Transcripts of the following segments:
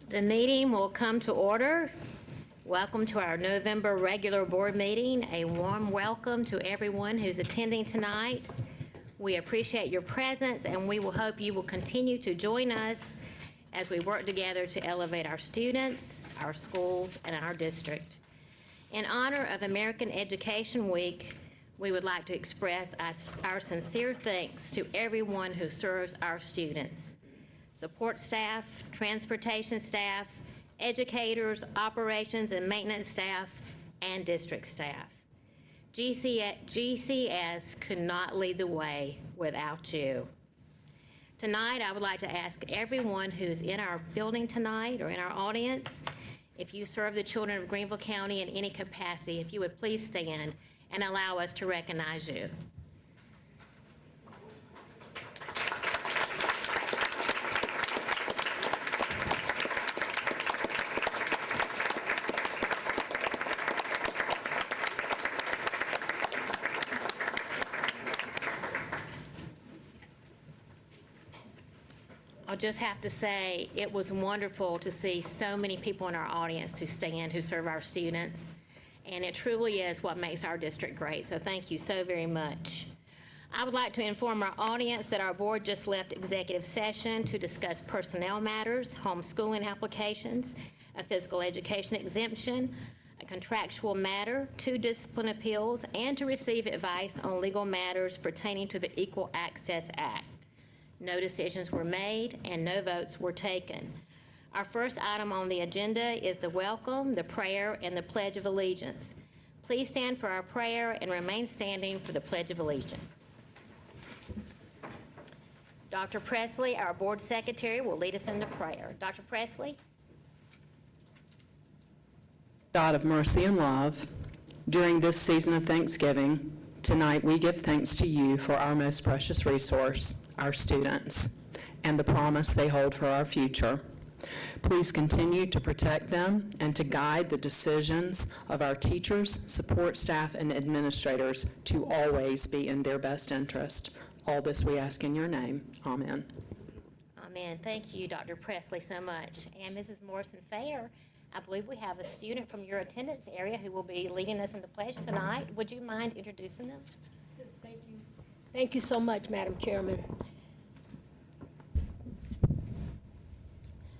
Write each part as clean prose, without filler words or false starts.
The meeting will come to order. Welcome to our November regular board meeting. A warm welcome to everyone who's attending tonight. We appreciate your presence, and we will hope you will continue to join us as we work together to elevate our students, our schools, and our district. In honor of American Education Week, we would like to express our sincere thanks to everyone who serves our students: support staff, transportation staff, educators, operations and maintenance staff, and district staff. GCS could not lead the way without you. Tonight, I would like to ask everyone who's in our building tonight or in our audience, if you serve the children of Greenville County in any capacity, if you would please stand and allow us to recognize you. I'll just have to say it was wonderful to see so many people in our audience to stand who serve our students, and it truly is what makes our district great, so thank you so very much. I would like to inform our audience that our board just left executive session to discuss personnel matters, homeschooling applications, a physical education exemption, a contractual matter, 2 discipline appeals, and to receive advice on legal matters pertaining to the Equal Access Act. No decisions were made and no votes were taken. Our first item on the agenda is the welcome, the prayer, and the Pledge of Allegiance. Please stand for our prayer and remain standing for the Pledge of Allegiance. Dr. Presley, our board secretary, will lead us into prayer. Dr. Presley? God of mercy and love, during this season of Thanksgiving, tonight we give thanks to you for our most precious resource, our students, and the promise they hold for our future. Please continue to protect them and to guide the decisions of our teachers, support staff, and administrators to always be in their best interest. All this we ask in your name. Amen. Amen. Thank you, Dr. Presley, so much. And Mrs. Morrison-Fair, I believe we have a student from your attendance area who will be leading us in the pledge tonight. Would you mind introducing them? Thank you. Thank you so much, Madam Chairman.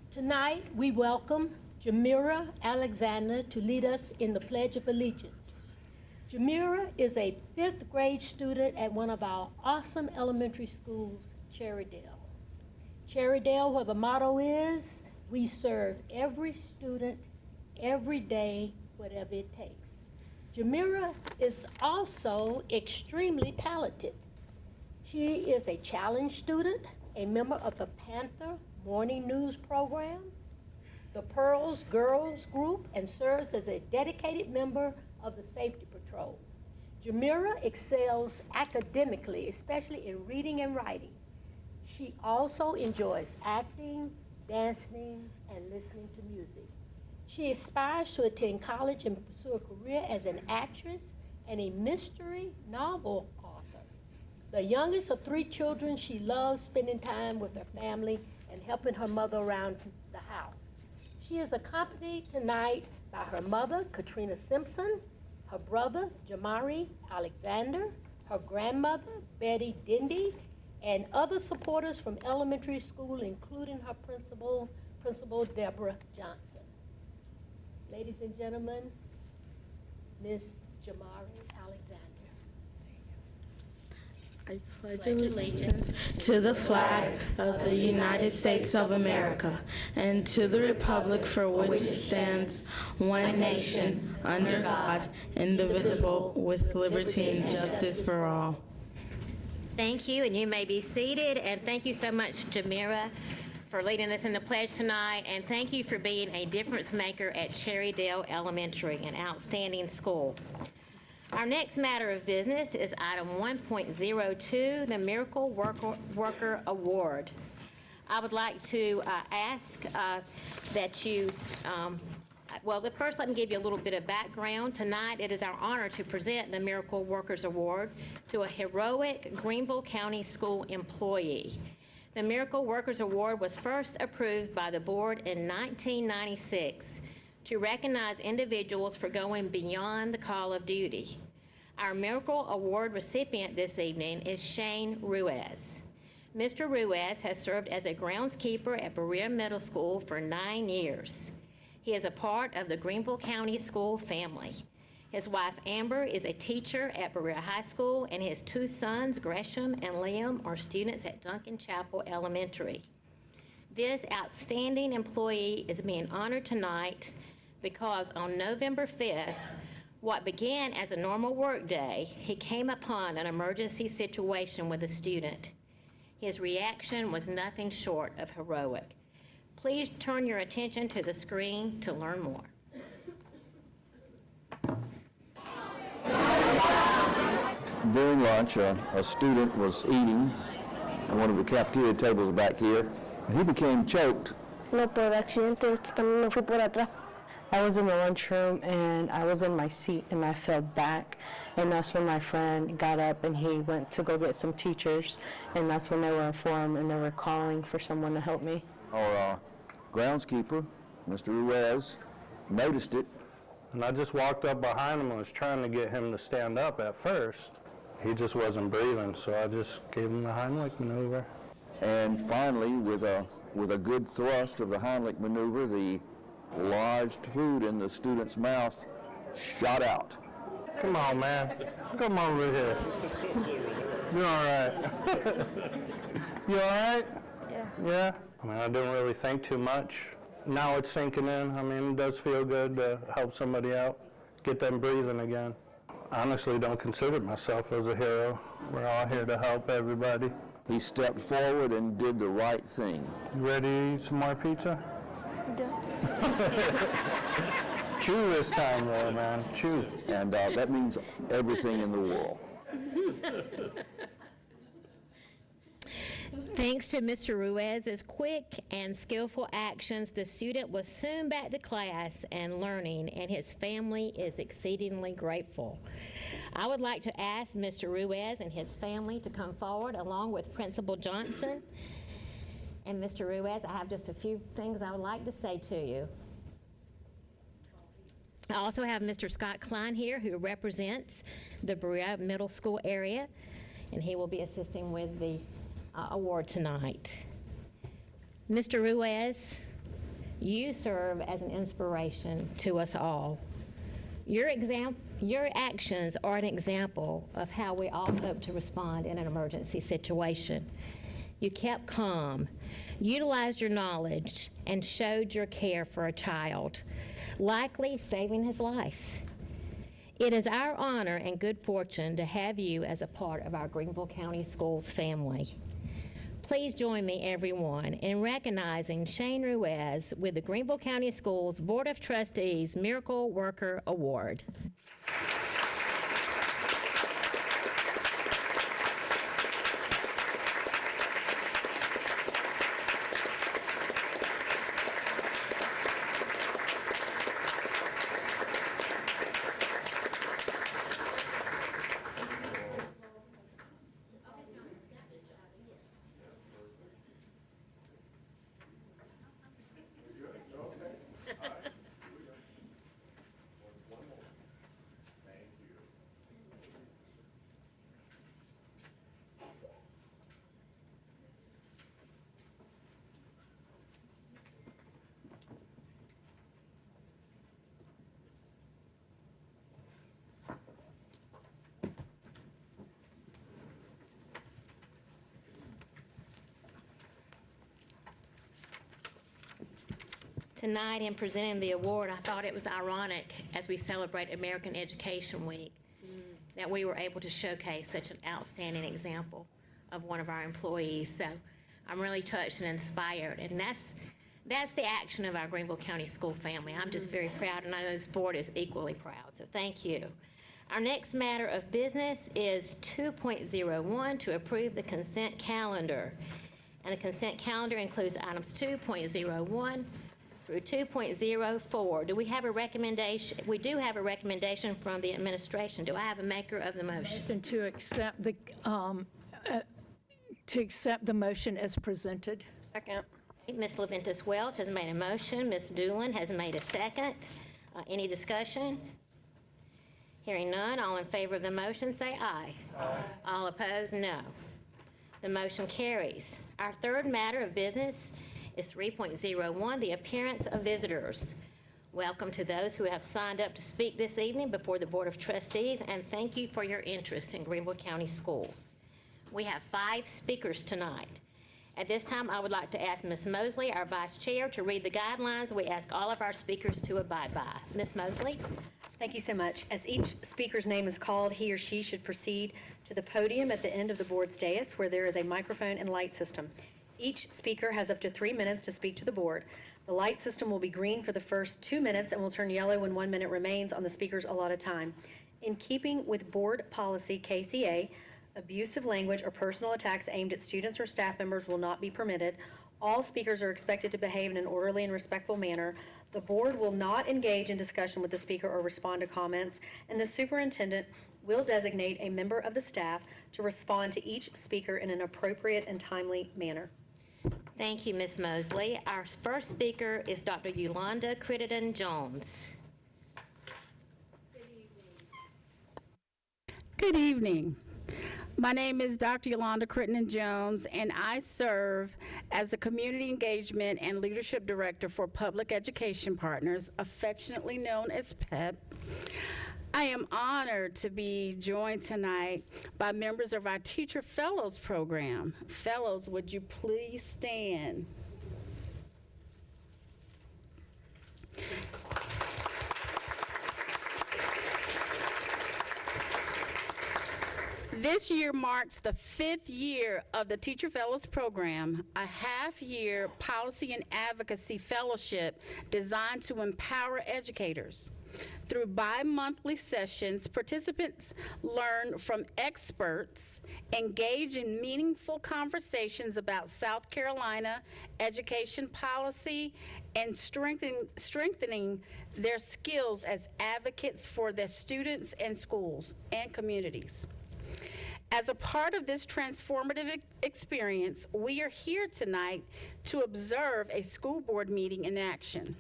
Tonight, we welcome Jamira Alexander to lead us in the Pledge of Allegiance. Jamira is a 5th grade student at one of our awesome elementary schools, Cherrydale. Cherrydale, where the motto is, we serve every student, every day, whatever it takes. Jamira is also extremely talented. She is a challenge student, a member of the Panther Morning News program, the Pearls Girls Group, and serves as a dedicated member of the Safety Patrol. Jamira excels academically, especially in reading and writing. She also enjoys acting, dancing, and listening to music. She aspires to attend college and pursue a career as an actress and a mystery novel author. The youngest of 3 children, she loves spending time with her family and helping her mother around the house. She is accompanied tonight by her mother, Katrina Simpson, her brother, Jamari Alexander, her grandmother, Betty Dindy, and other supporters from elementary school, including her principal, Deborah Johnson. Ladies and gentlemen, Ms. Jamari Alexander. I pledge allegiance to the flag of the United States of America and to the republic for which it stands, one nation, under God, indivisible, with liberty and justice for all. Thank you, and you may be seated. And thank you so much, Jamira, for leading us in the pledge tonight. And thank you for being a difference maker at Cherrydale Elementary, an outstanding school. Our next matter of business is item 1.02, the Miracle Worker Award. I would like to ask that you, first let me give you a little bit of background. Tonight it is our honor to present the Miracle Workers Award to a heroic Greenville County School employee. The Miracle Workers Award was first approved by the board in 1996 to recognize individuals for going beyond the call of duty. Our Miracle Award recipient this evening is Shane Ruiz. Mr. Ruiz has served as a groundskeeper at Berea Middle School for 9 years. He is a part of the Greenville County School family. His wife Amber is a teacher at Berea High School, and his 2 sons, Gresham and Liam, are students at Duncan Chapel Elementary. This outstanding employee is being honored tonight because on November 5th, what began as a normal work day, he came upon an emergency situation with a student. His reaction was nothing short of heroic. Please turn your attention to the screen to learn more. During lunch, a student was eating at one of the cafeteria tables back here, and he became choked. No, por accidente, también me fui por atrás. I was in the lunchroom and I was in my seat and I fell back, and that's when my friend got up and he went to go get some teachers, and that's when they were informed and they were calling for someone to help me. Our groundskeeper, Mr. Ruiz, noticed it. And I just walked up behind him and was trying to get him to stand up at first. He just wasn't breathing, so I just gave him the Heimlich maneuver. And finally, with a good thrust of the Heimlich maneuver, the lodged food in the student's mouth shot out. Come on, man. Come over here. You all right? You all right? Yeah. Yeah? I mean, I didn't really think too much. Now it's sinking in. I mean, it does feel good to help somebody out, get them breathing again. I honestly don't consider myself as a hero. We're all here to help everybody. He stepped forward and did the right thing. You ready to eat some more pizza? Yeah. Chew this time, though, man. Chew. And that means everything in the world. Thanks to Mr. Ruiz's quick and skillful actions, the student was soon back to class and learning, and his family is exceedingly grateful. I would like to ask Mr. Ruiz and his family to come forward along with Principal Johnson. And Mr. Ruiz, I have just a few things I would like to say to you. I also have Mr. Scott Klein here, who represents the Berea Middle School area, and he will be assisting with the award tonight. Mr. Ruiz, you serve as an inspiration to us all. Your actions are an example of how we all hope to respond in an emergency situation. You kept calm, utilized your knowledge, and showed your care for a child, likely saving his life. It is our honor and good fortune to have you as a part of our Greenville County Schools family. Please join me, everyone, in recognizing Shane Ruiz with the Greenville County Schools Board of Trustees Miracle Worker Award. Tonight, in presenting the award, I thought it was ironic, as we celebrate American Education Week, that we were able to showcase such an outstanding example of one of our employees. So I'm really touched and inspired, and that's the action of our Greenville County School family. I'm just very proud, and I know this board is equally proud, so thank you. Our next matter of business is 2.01, to approve the consent calendar. And the consent calendar includes items 2.01 through 2.04. Do we have a recommendation? We do have a recommendation from the administration. Do I have a maker of the motion? And to accept the, to accept the motion as presented. Second. Ms. Leventis Wells has made a motion. Ms. Doolin has made a second. Any discussion? Hearing none, all in favor of the motion say aye. Aye. All opposed, no. The motion carries. Our third matter of business is 3.01, the appearance of visitors. Welcome to those who have signed up to speak this evening before the Board of Trustees, and thank you for your interest in Greenville County Schools. We have 5 speakers tonight. At this time, I would like to ask Ms. Mosley, our Vice Chair, to read the guidelines we ask all of our speakers to abide by. Ms. Mosley? Thank you so much. As each speaker's name is called, he or she should proceed to the podium at the end of the board's dais where there is a microphone and light system. Each speaker has up to 3 minutes to speak to the board. The light system will be green for the first 2 minutes and will turn yellow when 1 minute remains on the speaker's allotted time. In keeping with board policy KCA, abusive language or personal attacks aimed at students or staff members will not be permitted. All speakers are expected to behave in an orderly and respectful manner. The board will not engage in discussion with the speaker or respond to comments, and the superintendent will designate a member of the staff to respond to each speaker in an appropriate and timely manner. Thank you, Ms. Mosley. Our first speaker is Dr. Yolanda Crittenden-Jones. Good evening. My name is Dr. Yolanda Crittenden-Jones, and I serve as the Community Engagement and Leadership Director for Public Education Partners, affectionately known as PEP. I am honored to be joined tonight by members of our Teacher Fellows program. Fellows, would you please stand? This year marks the 5th year of the Teacher Fellows Program, a half-year policy and advocacy fellowship designed to empower educators. Through bi-monthly sessions, participants learn from experts, engage in meaningful conversations about South Carolina education policy, and strengthening their skills as advocates for their students and schools and communities. As a part of this transformative experience, we are here tonight to observe a school board meeting in action.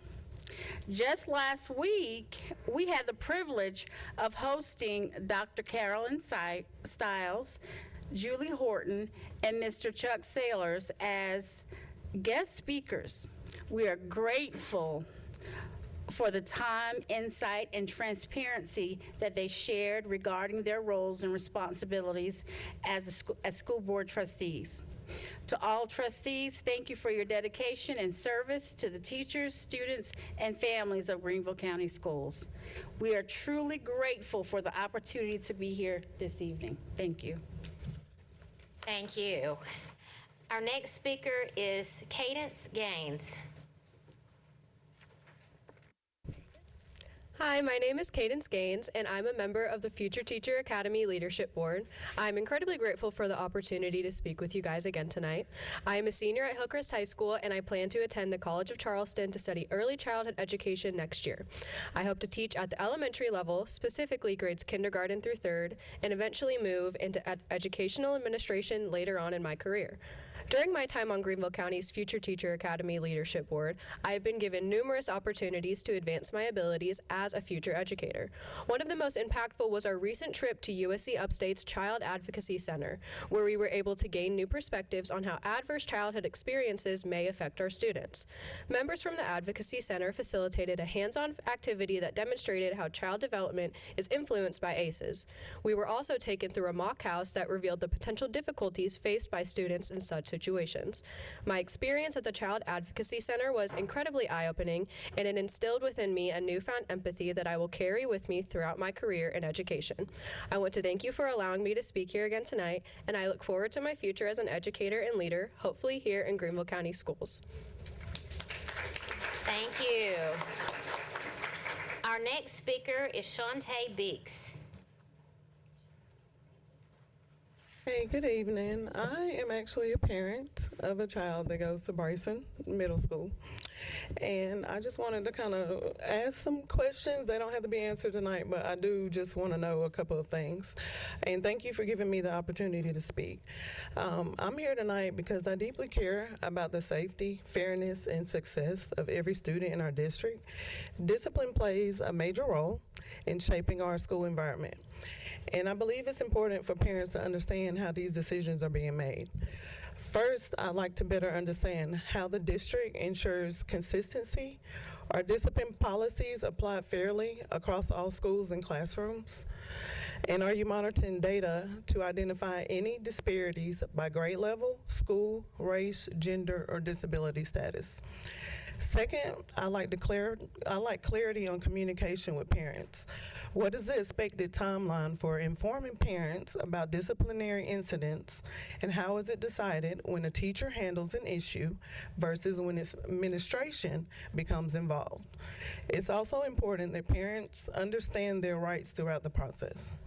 Just last week, we had the privilege of hosting Dr. Carolyn Stiles, Julie Horton, and Mr. Chuck Sailors as guest speakers. We are grateful for the time, insight, and transparency that they shared regarding their roles and responsibilities as school board trustees. To all trustees, thank you for your dedication and service to the teachers, students, and families of Greenville County Schools. We are truly grateful for the opportunity to be here this evening. Thank you. Thank you. Our next speaker is Cadence Gaines. Hi, my name is Cadence Gaines, and I'm a member of the Future Teacher Academy Leadership Board. I'm incredibly grateful for the opportunity to speak with you guys again tonight. I am a senior at Hillcrest High School, and I plan to attend the College of Charleston to study early childhood education next year. I hope to teach at the elementary level, specifically grades kindergarten through 3rd, and eventually move into educational administration later on in my career. During my time on Greenville County's Future Teacher Academy Leadership Board, I have been given numerous opportunities to advance my abilities as a future educator. One of the most impactful was our recent trip to USC Upstate's Child Advocacy Center, where we were able to gain new perspectives on how adverse childhood experiences may affect our students. Members from the Advocacy Center facilitated a hands-on activity that demonstrated how child development is influenced by ACEs. We were also taken through a mock house that revealed the potential difficulties faced by students in such situations. My experience at the Child Advocacy Center was incredibly eye-opening, and it instilled within me a newfound empathy that I will carry with me throughout my career in education. I want to thank you for allowing me to speak here again tonight, and I look forward to my future as an educator and leader, hopefully here in Greenville County Schools. Thank you. Our next speaker is Shantae Beeks. Hey, good evening. I am actually a parent of a child that goes to Bryson Middle School. And I just wanted to kind of ask some questions. They don't have to be answered tonight, but I do just want to know a couple of things. And thank you for giving me the opportunity to speak. I'm here tonight because I deeply care about the safety, fairness, and success of every student in our district. Discipline plays a major role in shaping our school environment. And I believe it's important for parents to understand how these decisions are being made. First, I'd like to better understand how the district ensures consistency. Are discipline policies applied fairly across all schools and classrooms? And are you monitoring data to identify any disparities by grade level, school, race, gender, or disability status? Second, I like clarity on communication with parents. What is the expected timeline for informing parents about disciplinary incidents, and how is it decided when a teacher handles an issue versus when its administration becomes involved? It's also important that parents understand their rights throughout the process.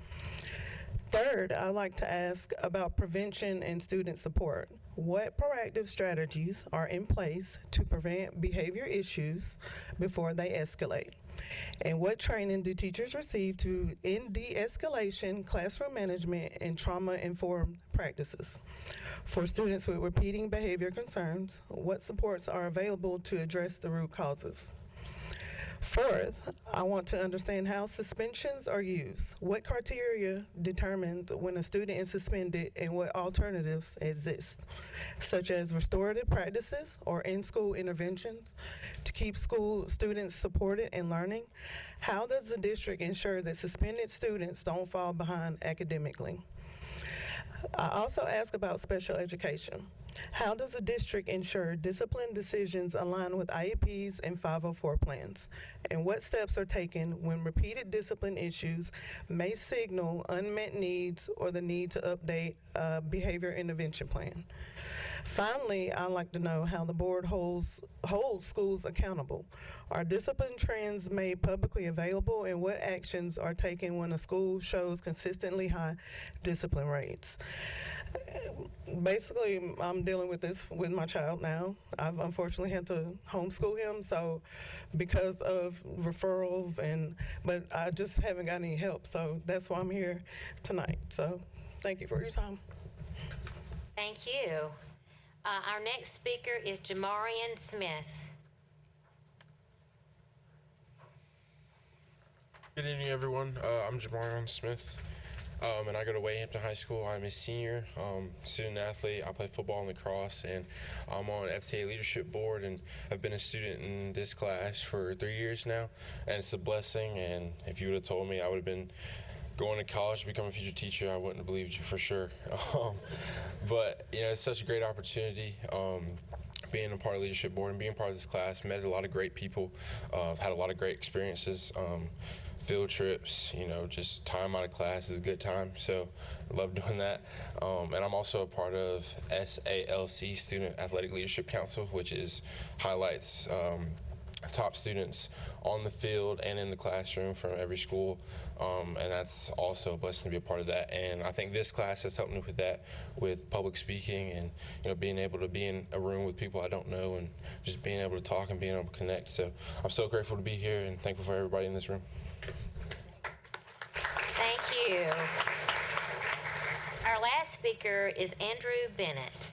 Third, I'd like to ask about prevention and student support. What proactive strategies are in place to prevent behavior issues before they escalate? And what training do teachers receive in de-escalation, classroom management, and trauma-informed practices? For students with repeating behavior concerns, what supports are available to address the root causes? Fourth, I want to understand how suspensions are used. What criteria determines when a student is suspended and what alternatives exist, such as restorative practices or in-school interventions to keep school students supported and learning? How does the district ensure that suspended students don't fall behind academically? I also ask about special education. How does the district ensure discipline decisions align with IEPs and 504 plans? And what steps are taken when repeated discipline issues may signal unmet needs or the need to update a behavior intervention plan? Finally, I'd like to know how the board holds schools accountable. Are discipline trends made publicly available, and what actions are taken when a school shows consistently high discipline rates? Basically, I'm dealing with this with my child now. I've unfortunately had to homeschool him, so because of referrals, but I just haven't got any help, so that's why I'm here tonight. So thank you for your time. Thank you. Our next speaker is Jamarian Smith. Good evening, everyone. I'm Jamarian Smith, and I go to Wayhampton High School. I'm a senior student athlete. I play football and lacrosse, and I'm on FTA Leadership Board, and I've been a student in this class for 3 years now, and it's a blessing. And if you would have told me I would have been going to college to become a future teacher, I wouldn't have believed you for sure. But it's such a great opportunity. Being a part of Leadership Board and being part of this class, met a lot of great people, had a lot of great experiences, field trips, just time out of class is a good time, so I love doing that. And I'm also a part of SALC, Student Athletic Leadership Council, which highlights top students on the field and in the classroom from every school, and that's also a blessing to be a part of that. And I think this class has helped me with that, with public speaking and being able to be in a room with people I don't know and just being able to talk and being able to connect. So I'm so grateful to be here and thankful for everybody in this room. Thank you. Our last speaker is Andrew Bennett.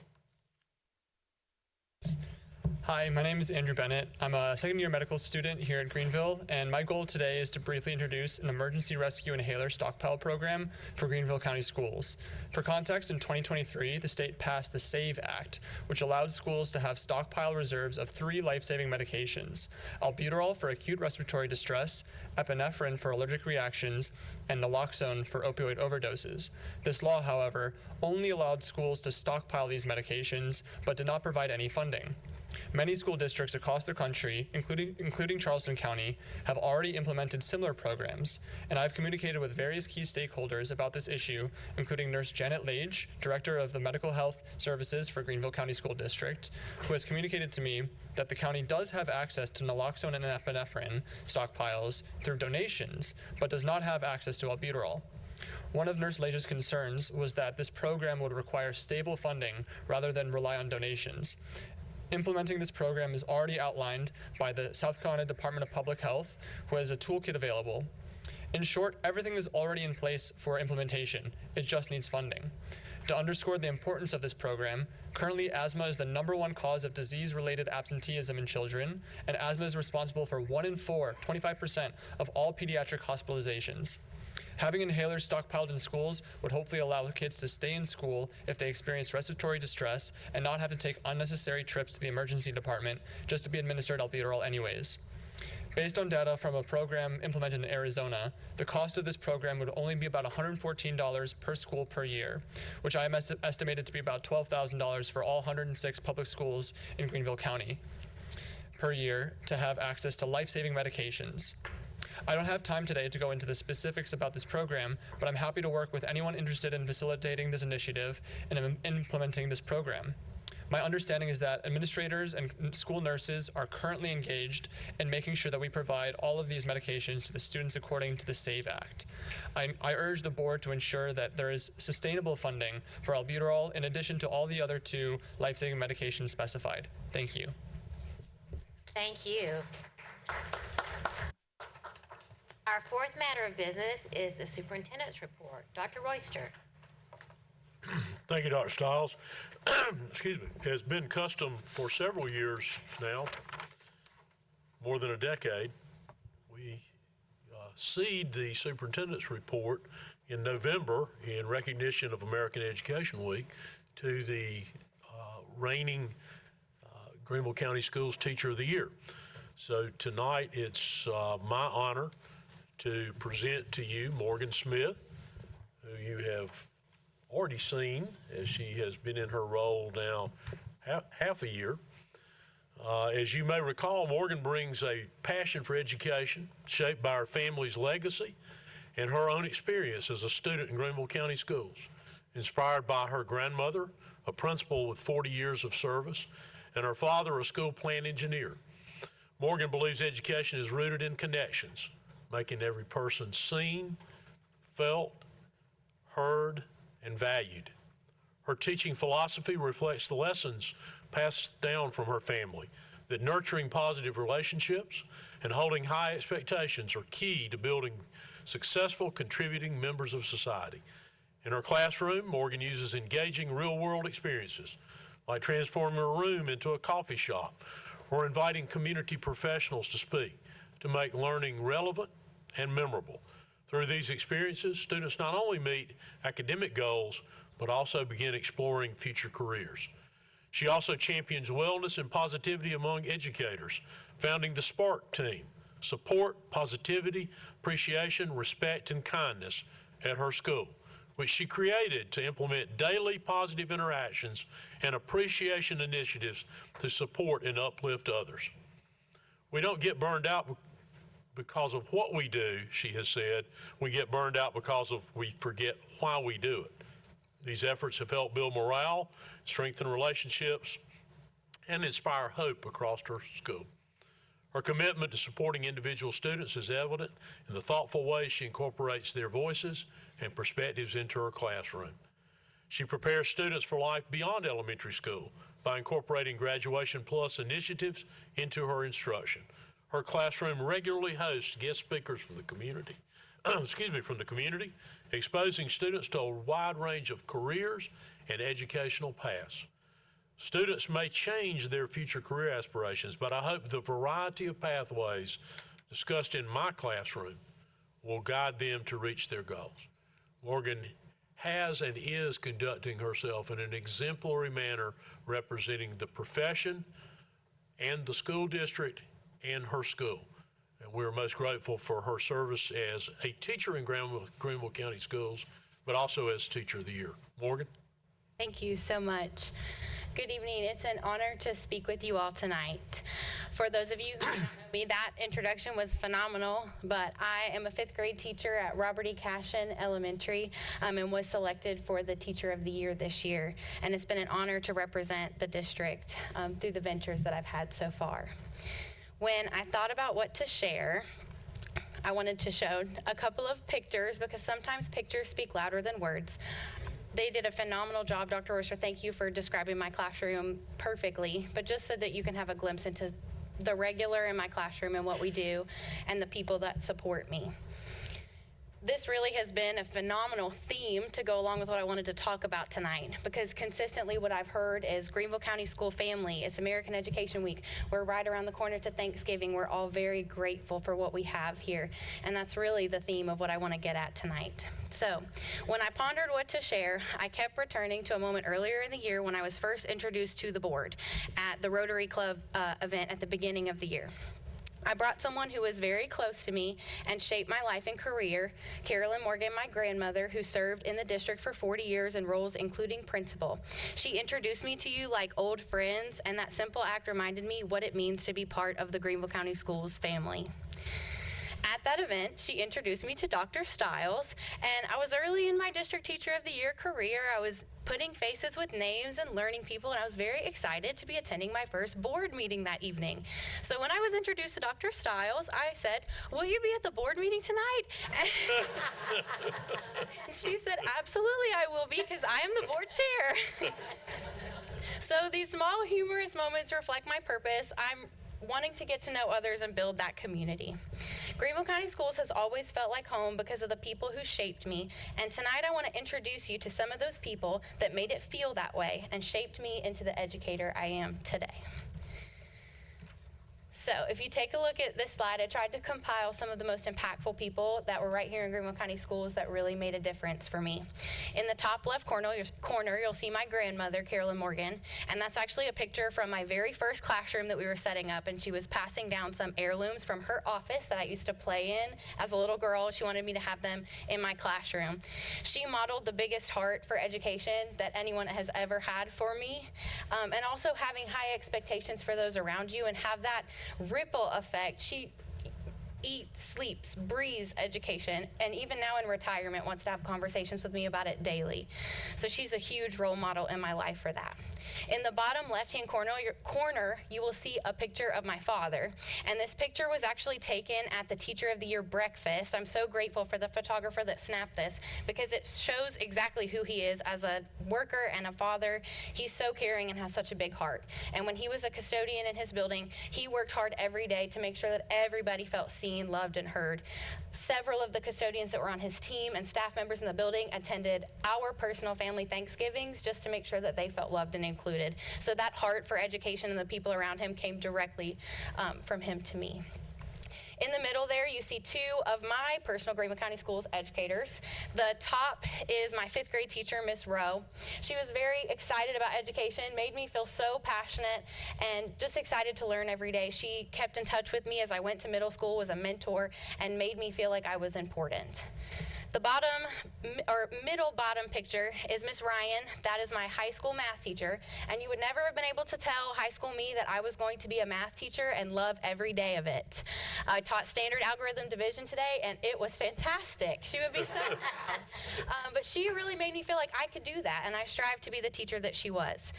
Hi, my name is Andrew Bennett. I'm a second-year medical student here at Greenville, and my goal today is to briefly introduce an emergency rescue inhaler stockpile program for Greenville County Schools. For context, in 2023, the state passed the SAVE Act, which allowed schools to have stockpile reserves of 3 life-saving medications: albuterol for acute respiratory distress, epinephrine for allergic reactions, and naloxone for opioid overdoses. This law, however, only allowed schools to stockpile these medications, but did not provide any funding. Many school districts across the country, including Charleston County, have already implemented similar programs, and I've communicated with various key stakeholders about this issue, including Nurse Janet Lage, Director of the Medical Health Services for Greenville County School District, who has communicated to me that the county does have access to naloxone and epinephrine stockpiles through donations, but does not have access to albuterol. One of Nurse Lage's concerns was that this program would require stable funding rather than rely on donations. Implementing this program is already outlined by the South Carolina Department of Public Health, who has a toolkit available. In short, everything is already in place for implementation. It just needs funding. To underscore the importance of this program, currently asthma is the #1 cause of disease-related absenteeism in children, and asthma is responsible for 1 in 4, 25% of all pediatric hospitalizations. Having inhalers stockpiled in schools would hopefully allow kids to stay in school if they experience respiratory distress and not have to take unnecessary trips to the emergency department just to be administered albuterol anyways. Based on data from a program implemented in Arizona, the cost of this program would only be about $114 per school per year, which I am estimated to be about $12,000 for all 106 public schools in Greenville County per year to have access to life-saving medications. I don't have time today to go into the specifics about this program, but I'm happy to work with anyone interested in facilitating this initiative and implementing this program. My understanding is that administrators and school nurses are currently engaged in making sure that we provide all of these medications to the students according to the SAVE Act. I urge the board to ensure that there is sustainable funding for albuterol in addition to all the other 2 life-saving medications specified. Thank you. Thank you. Our fourth matter of business is the superintendent's report. Dr. Royster. Thank you, Dr. Stiles. Excuse me. It has been custom for several years now, more than a decade. We seed the superintendent's report in November in recognition of American Education Week to the reigning Greenville County Schools Teacher of the Year. So tonight it's my honor to present to you Morgan Smith, who you have already seen as she has been in her role now half a year. As you may recall, Morgan brings a passion for education shaped by her family's legacy and her own experience as a student in Greenville County Schools, inspired by her grandmother, a principal with 40 years of service, and her father, a school plant engineer. Morgan believes education is rooted in connections, making every person seen, felt, heard, and valued. Her teaching philosophy reflects the lessons passed down from her family, that nurturing positive relationships and holding high expectations are key to building successful, contributing members of society. In her classroom, Morgan uses engaging real-world experiences, like transforming a room into a coffee shop or inviting community professionals to speak, to make learning relevant and memorable. Through these experiences, students not only meet academic goals, but also begin exploring future careers. She also champions wellness and positivity among educators, founding the SPARK team, support, positivity, appreciation, respect, and kindness at her school, which she created to implement daily positive interactions and appreciation initiatives to support and uplift others. We don't get burned out because of what we do, she has said. We get burned out because we forget why we do it. These efforts have helped build morale, strengthen relationships, and inspire hope across her school. Her commitment to supporting individual students is evident in the thoughtful way she incorporates their voices and perspectives into her classroom. She prepares students for life beyond elementary school by incorporating Graduation Plus initiatives into her instruction. Her classroom regularly hosts guest speakers from the community, exposing students to a wide range of careers and educational paths. Students may change their future career aspirations, but I hope the variety of pathways discussed in my classroom will guide them to reach their goals. Morgan has and is conducting herself in an exemplary manner, representing the profession and the school district and her school. And we're most grateful for her service as a teacher in Greenville County Schools, but also as Teacher of the Year. Morgan? Thank you so much. Good evening. It's an honor to speak with you all tonight. For those of you who don't know me, that introduction was phenomenal, but I am a 5th grade teacher at Robert E. Cashin Elementary and was selected for the Teacher of the Year this year. And it's been an honor to represent the district through the ventures that I've had so far. When I thought about what to share, I wanted to show a couple of pictures because sometimes pictures speak louder than words. They did a phenomenal job, Dr. Royster. Thank you for describing my classroom perfectly, but just so that you can have a glimpse into the regular in my classroom and what we do and the people that support me. This really has been a phenomenal theme to go along with what I wanted to talk about tonight, because consistently what I've heard is Greenville County School family, it's American Education Week, we're right around the corner to Thanksgiving, we're all very grateful for what we have here, and that's really the theme of what I want to get at tonight. So, when I pondered what to share, I kept returning to a moment earlier in the year when I was first introduced to the board at the Rotary Club event at the beginning of the year. I brought someone who was very close to me and shaped my life and career, Carolyn Morgan, my grandmother, who served in the district for 40 years in roles including principal. She introduced me to you like old friends, and that simple act reminded me what it means to be part of the Greenville County Schools family. At that event, she introduced me to Dr. Stiles, and I was early in my District Teacher of the Year career. I was putting faces with names and learning people, and I was very excited to be attending my first board meeting that evening. So when I was introduced to Dr. Stiles, I said, "Will you be at the board meeting tonight?" And she said, "Absolutely, I will be, because I am the board chair." So these small humorous moments reflect my purpose. I'm wanting to get to know others and build that community. Greenville County Schools has always felt like home because of the people who shaped me, and tonight I want to introduce you to some of those people that made it feel that way and shaped me into the educator I am today. So if you take a look at this slide, I tried to compile some of the most impactful people that were right here in Greenville County Schools that really made a difference for me. In the top left corner, you'll see my grandmother, Carolyn Morgan, and that's actually a picture from my very first classroom that we were setting up, and she was passing down some heirlooms from her office that I used to play in as a little girl. She wanted me to have them in my classroom. She modeled the biggest heart for education that anyone has ever had for me, and also having high expectations for those around you and have that ripple effect. She eats, sleeps, breathes education, and even now in retirement wants to have conversations with me about it daily. So she's a huge role model in my life for that. In the bottom left-hand corner, you will see a picture of my father, and this picture was actually taken at the Teacher of the Year breakfast. I'm so grateful for the photographer that snapped this because it shows exactly who he is as a worker and a father. He's so caring and has such a big heart. And when he was a custodian in his building, he worked hard every day to make sure that everybody felt seen, loved, and heard. Several of the custodians that were on his team and staff members in the building attended our personal family Thanksgivings just to make sure that they felt loved and included. So that heart for education and the people around him came directly from him to me. In the middle there, you see two of my personal Greenville County Schools educators. The top is my 5th grade teacher, Miss Rowe. She was very excited about education, made me feel so passionate and just excited to learn every day. She kept in touch with me as I went to middle school, was a mentor, and made me feel like I was important. The middle bottom picture is Miss Ryan. That is my high school math teacher, and you would never have been able to tell high school me that I was going to be a math teacher and love every day of it. I taught standard algorithm division today, and it was fantastic. She would be so proud. But she really made me feel like I could do that, and I strive to be the teacher that she was.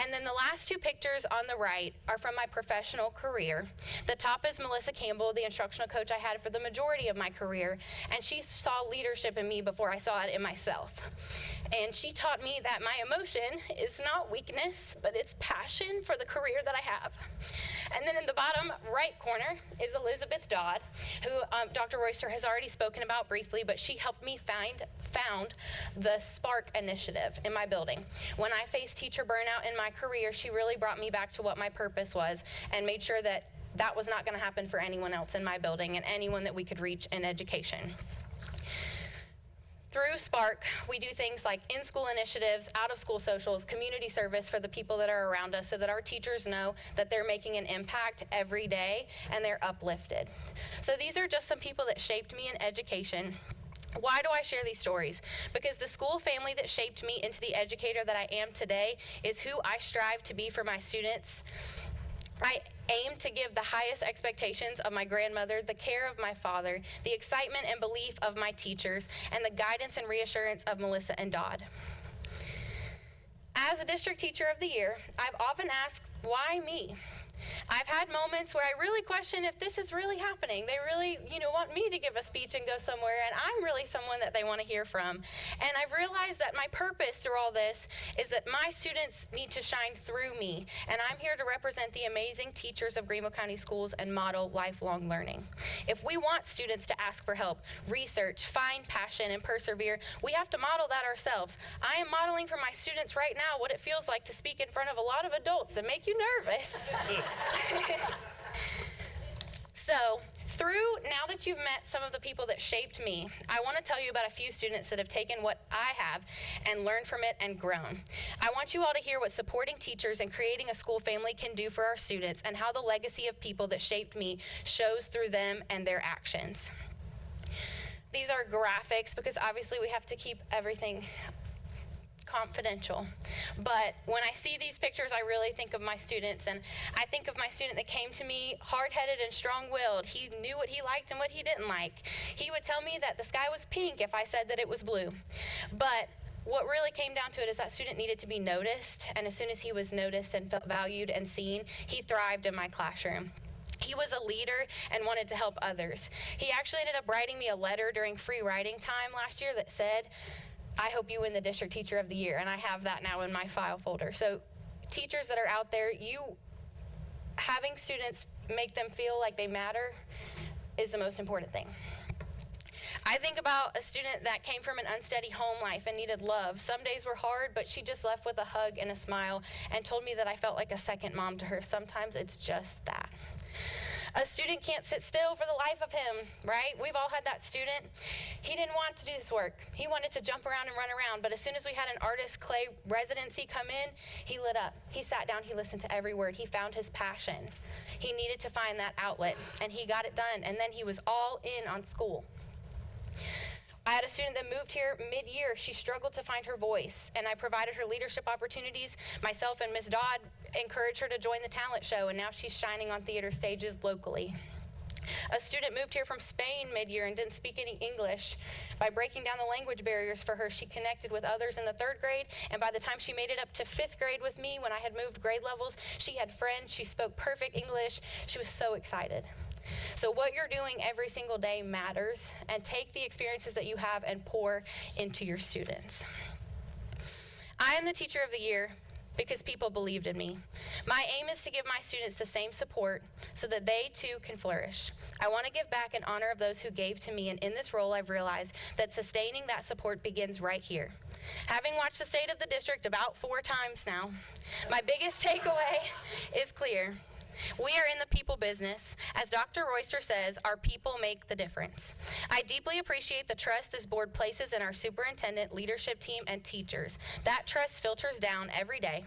And then the last two pictures on the right are from my professional career. The top is Melissa Campbell, the instructional coach I had for the majority of my career, and she saw leadership in me before I saw it in myself. And she taught me that my emotion is not weakness, but it's passion for the career that I have. And then in the bottom right corner is Elizabeth Dodd, who Dr. Royster has already spoken about briefly, but she helped me found the Spark initiative in my building. When I faced teacher burnout in my career, she really brought me back to what my purpose was and made sure that that was not going to happen for anyone else in my building and anyone that we could reach in education. Through Spark, we do things like in-school initiatives, out-of-school socials, community service for the people that are around us so that our teachers know that they're making an impact every day and they're uplifted. So these are just some people that shaped me in education. Why do I share these stories? Because the school family that shaped me into the educator that I am today is who I strive to be for my students. I aim to give the highest expectations of my grandmother, the care of my father, the excitement and belief of my teachers, and the guidance and reassurance of Melissa and Dodd. As a District Teacher of the Year, I've often asked, why me? I've had moments where I really question if this is really happening. They really, want me to give a speech and go somewhere, and I'm really someone that they want to hear from. And I've realized that my purpose through all this is that my students need to shine through me, and I'm here to represent the amazing teachers of Greenville County Schools and model lifelong learning. If we want students to ask for help, research, find passion, and persevere, we have to model that ourselves. I am modeling for my students right now what it feels like to speak in front of a lot of adults that make you nervous. So, now that you've met some of the people that shaped me, I want to tell you about a few students that have taken what I have and learned from it and grown. I want you all to hear what supporting teachers and creating a school family can do for our students and how the legacy of people that shaped me shows through them and their actions. These are graphics because obviously we have to keep everything confidential. But when I see these pictures, I really think of my students, and I think of my student that came to me hard-headed and strong-willed. He knew what he liked and what he didn't like. He would tell me that the sky was pink if I said that it was blue. But what really came down to it is that student needed to be noticed, and as soon as he was noticed and felt valued and seen, he thrived in my classroom. He was a leader and wanted to help others. He actually ended up writing me a letter during free writing time last year that said, "I hope you win the District Teacher of the Year," and I have that now in my file folder. So teachers that are out there, having students make them feel like they matter is the most important thing. I think about a student that came from an unsteady home life and needed love. Some days were hard, but she just left with a hug and a smile and told me that I felt like a second mom to her. Sometimes it's just that. A student can't sit still for the life of him, right? We've all had that student. He didn't want to do this work. He wanted to jump around and run around, but as soon as we had an artist clay residency come in, he lit up. He sat down, he listened to every word. He found his passion. He needed to find that outlet, and he got it done, and then he was all in on school. I had a student that moved here mid-year. She struggled to find her voice, and I provided her leadership opportunities. Myself and Ms. Dodd encouraged her to join the talent show, and now she's shining on theater stages locally. A student moved here from Spain mid-year and didn't speak any English. By breaking down the language barriers for her, she connected with others in the 3rd grade, and by the time she made it up to 5th grade with me, when I had moved grade levels, she had friends, she spoke perfect English. She was so excited. So what you're doing every single day matters, and take the experiences that you have and pour into your students. I am the Teacher of the Year because people believed in me. My aim is to give my students the same support so that they too can flourish. I want to give back in honor of those who gave to me, and in this role I've realized that sustaining that support begins right here. Having watched the state of the district about 4 times now, my biggest takeaway is clear. We are in the people business. As Dr. Royster says, our people make the difference. I deeply appreciate the trust this board places in our superintendent, leadership team, and teachers. That trust filters down every day,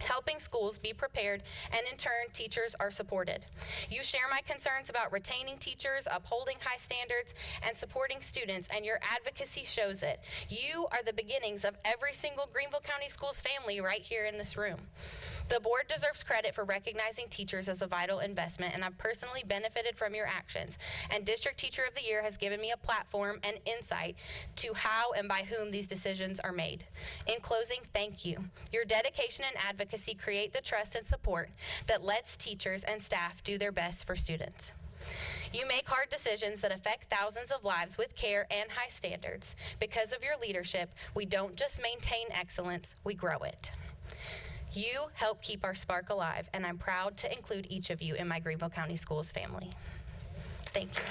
helping schools be prepared, and in turn, teachers are supported. You share my concerns about retaining teachers, upholding high standards, and supporting students, and your advocacy shows it. You are the beginnings of every single Greenville County Schools family right here in this room. The board deserves credit for recognizing teachers as a vital investment, and I've personally benefited from your actions. And District Teacher of the Year has given me a platform and insight to how and by whom these decisions are made. In closing, thank you. Your dedication and advocacy create the trust and support that lets teachers and staff do their best for students. You make hard decisions that affect thousands of lives with care and high standards. Because of your leadership, we don't just maintain excellence, we grow it. You help keep our spark alive, and I'm proud to include each of you in my Greenville County Schools family. Thank you.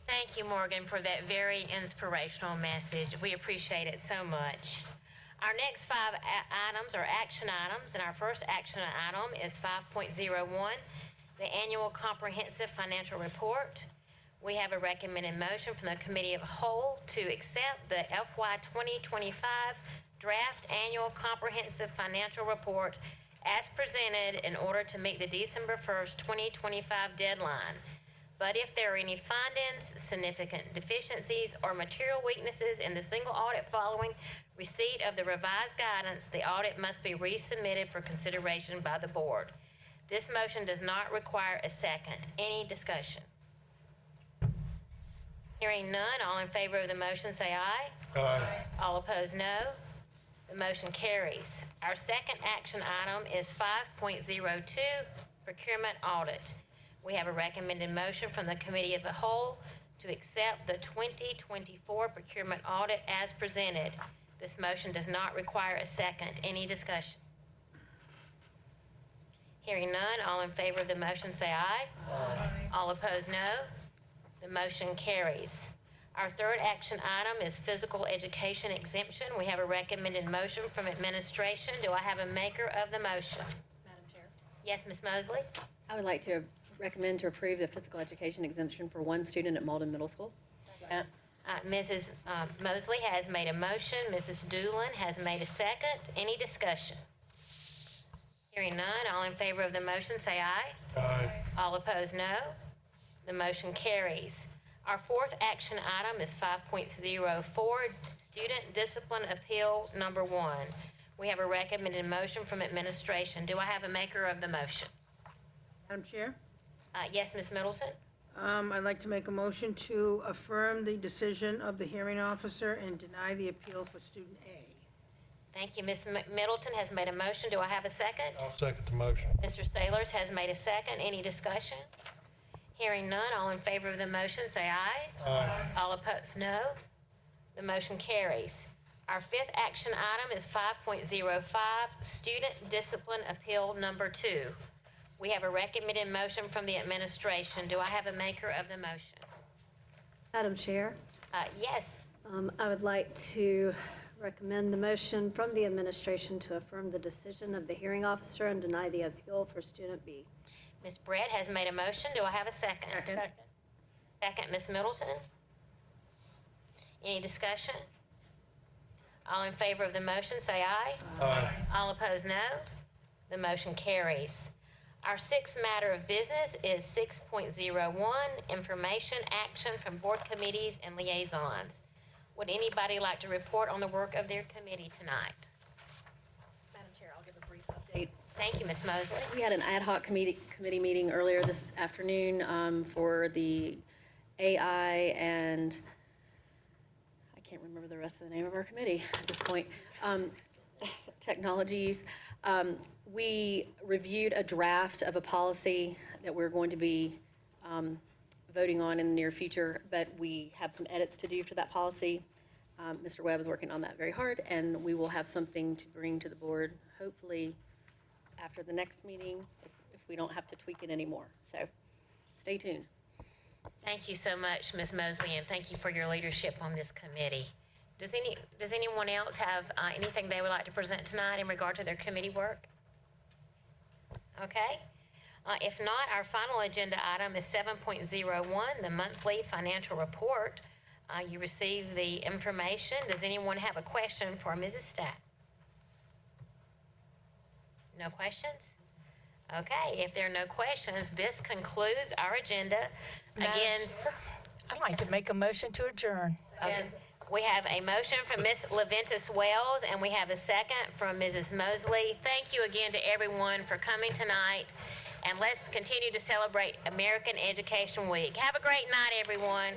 Thank you, Morgan, for that very inspirational message. We appreciate it so much. Our next 5 items are action items, and our first action item is 5.01, the Annual Comprehensive Financial Report. We have a recommended motion from the Committee of the Whole to accept the FY 2025 Draft Annual Comprehensive Financial Report as presented in order to meet the December 1st, 2025 deadline. But if there are any findings, significant deficiencies, or material weaknesses in the single audit following receipt of the revised guidance, the audit must be resubmitted for consideration by the board. This motion does not require a second. Any discussion? Hearing none, all in favor of the motion say aye. Aye. All opposed, no. The motion carries. Our second action item is 5.02, procurement audit. We have a recommended motion from the Committee of the Whole to accept the 2024 procurement audit as presented. This motion does not require a second. Any discussion? Hearing none, all in favor of the motion say aye. Aye. All opposed, no. The motion carries. Our third action item is physical education exemption. We have a recommended motion from administration. Do I have a maker of the motion? Madam Chair. Yes, Ms. Mosley? I would like to recommend to approve the physical education exemption for one student at Malden Middle School. Mrs. Mosley has made a motion. Mrs. Doolin has made a second. Any discussion? Hearing none, all in favor of the motion say aye. Aye. All opposed, no. The motion carries. Our fourth action item is 5.04, Student Discipline Appeal Number 1. We have a recommended motion from administration. Do I have a maker of the motion? Madam Chair, Yes, Ms. Middleton? I'd like to make a motion to affirm the decision of the hearing officer and deny the appeal for student A. Thank you. Ms. Middleton has made a motion. Do I have a second? I'll second the motion. Mr. Sailors has made a second. Any discussion? Hearing none, all in favor of the motion say aye. Aye. All opposed, no. The motion carries. Our fifth action item is 5.05, Student Discipline Appeal Number 2. We have a recommended motion from the administration. Do I have a maker of the motion? Madam Chair, Yes. I would like to recommend the motion from the administration to affirm the decision of the hearing officer and deny the appeal for student B. Ms. Brett has made a motion. Do I have a second? Second. Second, Ms. Middleton. Any discussion? All in favor of the motion, say aye. Aye. All opposed, no. The motion carries. Our sixth matter of business is 6.01, information action from board committees and liaisons. Would anybody like to report on the work of their committee tonight? Madam Chair, I'll give a brief update. Thank you, Ms. Mosley. We had an ad hoc committee meeting earlier this afternoon for the AI and I can't remember the rest of the name of our committee at this point. Technologies. We reviewed a draft of a policy that we're going to be voting on in the near future, but we have some edits to do to that policy. Mr. Webb is working on that very hard, and we will have something to bring to the board, hopefully after the next meeting, if we don't have to tweak it anymore. So stay tuned. Thank you so much, Ms. Mosley, and thank you for your leadership on this committee. Does anyone else have anything they would like to present tonight in regard to their committee work? Okay. If not, our final agenda item is 7.01, the monthly financial report. You received the information. Does anyone have a question for Mrs. Stack? No questions? Okay, if there are no questions, this concludes our agenda. Again, I'd like to make a motion to adjourn. okay, we have a motion from Ms. Leventis Wells, and we have a second from Mrs. Mosley. Thank you again to everyone for coming tonight, and let's continue to celebrate American Education Week. Have a great night, everyone.